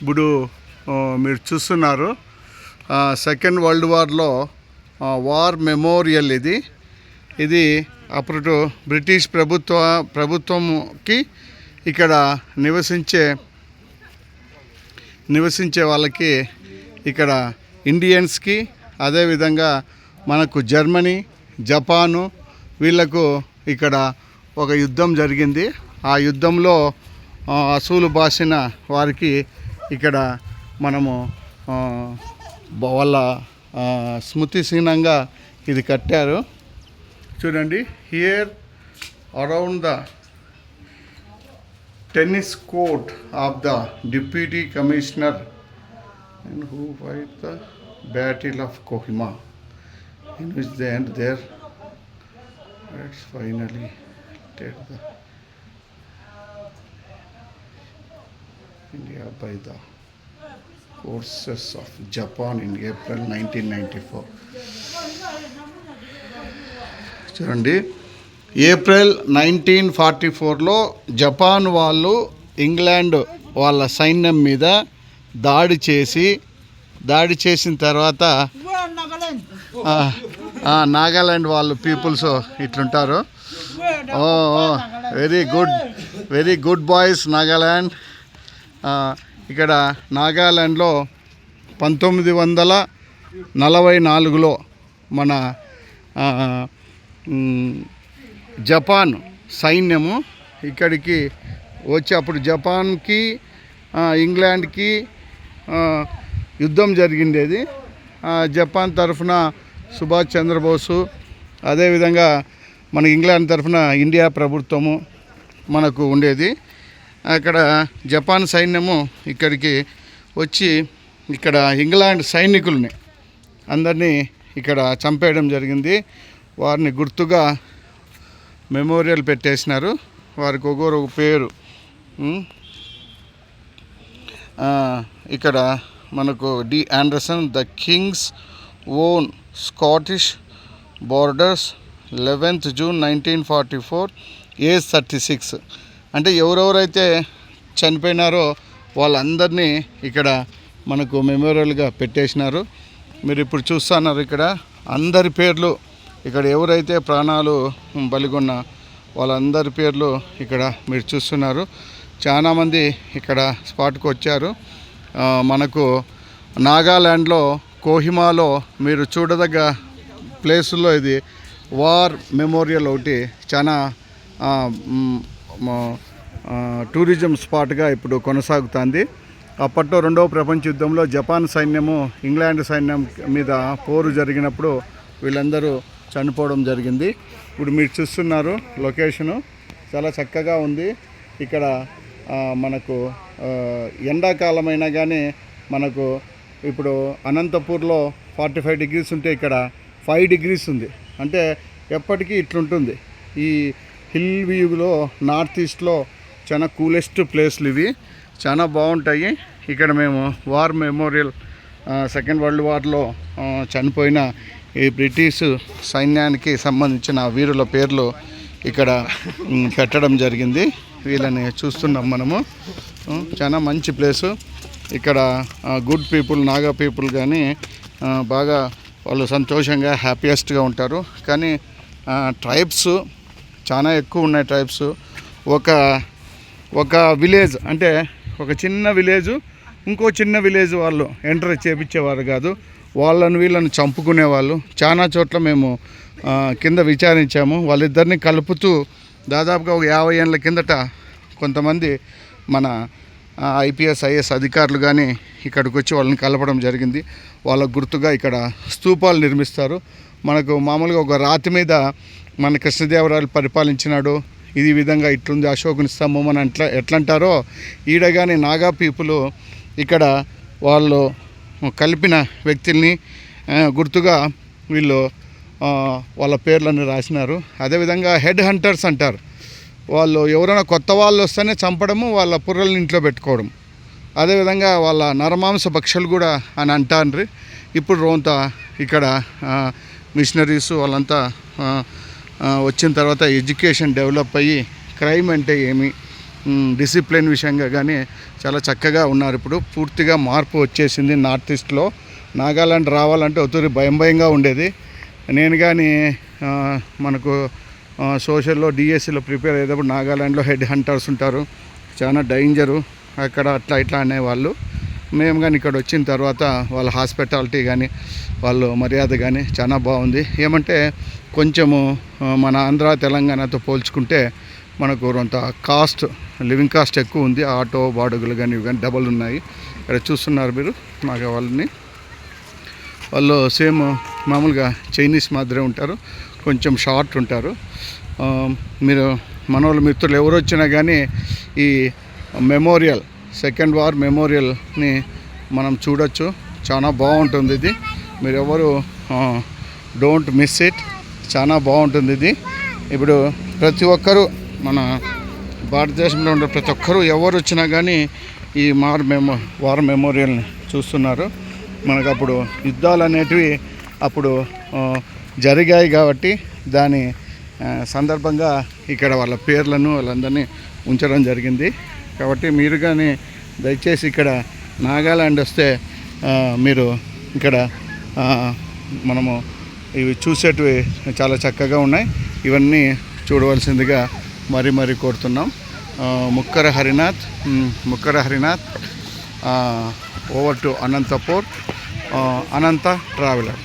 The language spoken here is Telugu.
ఇప్పుడు మీరు చూస్తున్నారు సెకండ్ వరల్డ్ వార్లో వార్ మెమోరియల్ ఇది అప్పుడు బ్రిటిష్ ప్రభుత్వంకి ఇక్కడ నివసించే వాళ్ళకి ఇక్కడ ఇండియన్స్కి అదేవిధంగా మనకు జర్మనీ జపాను వీళ్ళకు ఇక్కడ ఒక యుద్ధం జరిగింది. ఆ యుద్ధంలో అసూలు బాసిన వారికి ఇక్కడ మనము వాళ్ళ స్మృతి చిహ్నంగా ఇది కట్టారు. చూడండి, here around the tennis court of the deputy commissioner and who fight the battle of Kohima, in which they end there. Let's finally take the India by the forces of Japan in April 1994. చూడండి, ఏప్రిల్ 1944లో జపాన్ వాళ్ళు ఇంగ్లాండ్ వాళ్ళ సైన్యం మీద దాడి చేసిన తర్వాత నాగాలాండ్ వాళ్ళు పీపుల్స్ ఇట్లుంటారు. Very good boys Nagaland. ఇక్కడ నాగాలాండ్లో 1944లో మన జపాన్ సైన్యము ఇక్కడికి వచ్చి అప్పుడు జపాన్కి ఇంగ్లాండ్కి యుద్ధం జరిగిండేది. జపాన్ తరఫున సుభాష్ చంద్రబోసు, అదేవిధంగా మన ఇంగ్లాండ్ తరఫున ఇండియా ప్రభుత్వము మనకు ఉండేది. అక్కడ జపాన్ సైన్యము ఇక్కడికి వచ్చి ఇక్కడ ఇంగ్లాండ్ సైనికుల్ని అందరినీ ఇక్కడ చంపేయడం జరిగింది. వారిని గుర్తుగా మెమోరియల్ పెట్టేసినారు. వారికి ఒక్కొక్క పేరు. ఇక్కడ మనకు D Anderson, the King's Own Scottish Borders, 11th June 1944, age 36. అంటే ఎవరెవరైతే చనిపోయినారో వాళ్ళందరినీ ఇక్కడ మనకు మెమోరియల్గా పెట్టేసినారు. మీరు ఇప్పుడు చూస్తున్నారు ఇక్కడ అందరి పేర్లు, ఇక్కడ ఎవరైతే ప్రాణాలు బలిగొన్న వాళ్ళందరి పేర్లు ఇక్కడ మీరు చూస్తున్నారు. చాలామంది ఇక్కడ స్పాట్కి వచ్చారు. మనకు నాగాల్యాండ్లో కోహిమాలో మీరు చూడదగ్గ ప్లేసుల్లో ఇది వార్ మెమోరియల్ ఒకటి చాలా టూరిజం స్పాట్గా ఇప్పుడు కొనసాగుతుంది. అప్పట్లో రెండవ ప్రపంచ యుద్ధంలో జపాన్ సైన్యము ఇంగ్లాండ్ సైన్యం మీద పోరు జరిగినప్పుడు వీళ్ళందరూ చనిపోవడం జరిగింది. ఇప్పుడు మీరు చూస్తున్నారు లొకేషను చాలా చక్కగా ఉంది. ఇక్కడ మనకు ఎండాకాలమైనా కానీ మనకు ఇప్పుడు అనంతపూర్లో 45 degrees ఉంటే ఇక్కడ 5 degrees ఉంది. అంటే ఎప్పటికీ ఇట్లుంటుంది. ఈ హిల్ వ్యూలో నార్త్ ఈస్ట్లో చాలా కూలెస్ట్ ప్లేస్లు ఇవి, చాలా బాగుంటాయి. ఇక్కడ మేము వార్ మెమోరియల్ సెకండ్ వరల్డ్ వార్లో చనిపోయిన ఈ బ్రిటిష్ సైన్యానికి సంబంధించిన వీరుల పేర్లు ఇక్కడ పెట్టడం జరిగింది. వీళ్ళని చూస్తున్నాం మనము. చాలా మంచి ప్లేసు. ఇక్కడ గుడ్ పీపుల్, నాగా పీపుల్ కానీ బాగా వాళ్ళు సంతోషంగా హ్యాపీయెస్ట్గా ఉంటారు. కానీ ట్రైబ్స్ చాలా ఎక్కువ ఉన్నాయి. ట్రైబ్స్ ఒక విలేజ్ అంటే ఒక చిన్న విలేజు ఇంకో చిన్న విలేజ్ వాళ్ళు ఎంటర్ చేపించేవారు కాదు. వీళ్ళని చంపుకునేవాళ్ళు. చాలా చోట్ల మేము కింద విచారించాము. వాళ్ళిద్దరిని కలుపుతూ దాదాపుగా ఒక 50 ఏళ్ళ కిందట కొంతమంది మన IPS IAS అధికారులు కానీ ఇక్కడికి వచ్చి వాళ్ళని కలపడం జరిగింది. వాళ్ళకు గుర్తుగా ఇక్కడ స్తూపాలు నిర్మిస్తారు. మనకు మామూలుగా ఒక రాతి మీద మన కృష్ణదేవరాయలు పరిపాలించినాడు, ఇది విధంగా ఇట్లుంది అశోకుని స్తంభం అని ఎట్లంటారో ఈడ కానీ నాగా పీపుల్ ఇక్కడ వాళ్ళు కలిపిన వ్యక్తుల్ని గుర్తుగా వీళ్ళు వాళ్ళ పేర్లను రాసినారు. అదేవిధంగా హెడ్ హంటర్స్ అంటారు. వాళ్ళు ఎవరైనా కొత్త వాళ్ళు వస్తేనే చంపడము, వాళ్ళ పుర్రల్ని ఇంట్లో పెట్టుకోవడం. అదేవిధంగా వాళ్ళ నరమాంస భక్షలు కూడా అని అంటారు. ఇప్పుడు రోంత ఇక్కడ మిషనరీస్ వాళ్ళంతా వచ్చిన తర్వాత ఎడ్యుకేషన్ డెవలప్ అయ్యి క్రైమ్ అంటే ఏమి, డిసిప్లిన్ విషయంగా కానీ చాలా చక్కగా ఉన్నారు. ఇప్పుడు పూర్తిగా మార్పు వచ్చేసింది నార్త్ ఈస్ట్లో. నాగాలాండ్ రావాలంటే ఒత్తిడి భయంగా ఉండేది. నేను కానీ మనకు సోషల్లో డిఎస్సిలో ప్రిపేర్ అయ్యేటప్పుడు నాగాలాండ్లో హెడ్ హంటర్స్ ఉంటారు, చాలా డేంజరు అక్కడ అట్లా ఇట్లా అనేవాళ్ళు. మేము కానీ ఇక్కడ వచ్చిన తర్వాత వాళ్ళ హాస్పిటాలిటీ కానీ వాళ్ళు మర్యాద కానీ చాలా బాగుంది. ఏమంటే కొంచెము మన ఆంధ్ర తెలంగాణతో పోల్చుకుంటే మనకు కొంత లివింగ్ కాస్ట్ ఎక్కువ ఉంది. ఆటో బాడుగులు కానీ ఇవి కానీ డబల్ ఉన్నాయి. ఇక్కడ చూస్తున్నారు మీరు మాకు వాళ్ళు సేమ్ మామూలుగా చైనీస్ మాదిరే ఉంటారు, కొంచెం షార్ట్ ఉంటారు. మీరు మన వాళ్ళ మిత్రులు ఎవరు వచ్చినా కానీ ఈ మెమోరియల్ సెకండ్ వార్ మెమోరియల్ని మనం చూడొచ్చు. చాలా బాగుంటుంది ఇది. మీరు ఎవరు డోంట్ మిస్ ఇట్. చాలా బాగుంటుంది ఇది. ఇప్పుడు ప్రతి ఒక్కరూ మన భారతదేశంలో ఉండే ప్రతి ఒక్కరూ ఎవరు వచ్చినా కానీ ఈ వార్ మెమోరియల్ని చూస్తున్నారు. మనకు అప్పుడు యుద్ధాలు అనేటివి అప్పుడు జరిగాయి కాబట్టి దాని సందర్భంగా ఇక్కడ వాళ్ళ పేర్లను వాళ్ళందరినీ ఉంచడం జరిగింది. కాబట్టి మీరు కానీ దయచేసి ఇక్కడ నాగాలాండ్ వస్తే మీరు ఇక్కడ మనము ఇవి చూసేటివి చాలా చక్కగా ఉన్నాయి. ఇవన్నీ చూడవలసిందిగా మరీ కోరుతున్నాం. Mukkara Harinath over to Anantapur, Anantha traveller.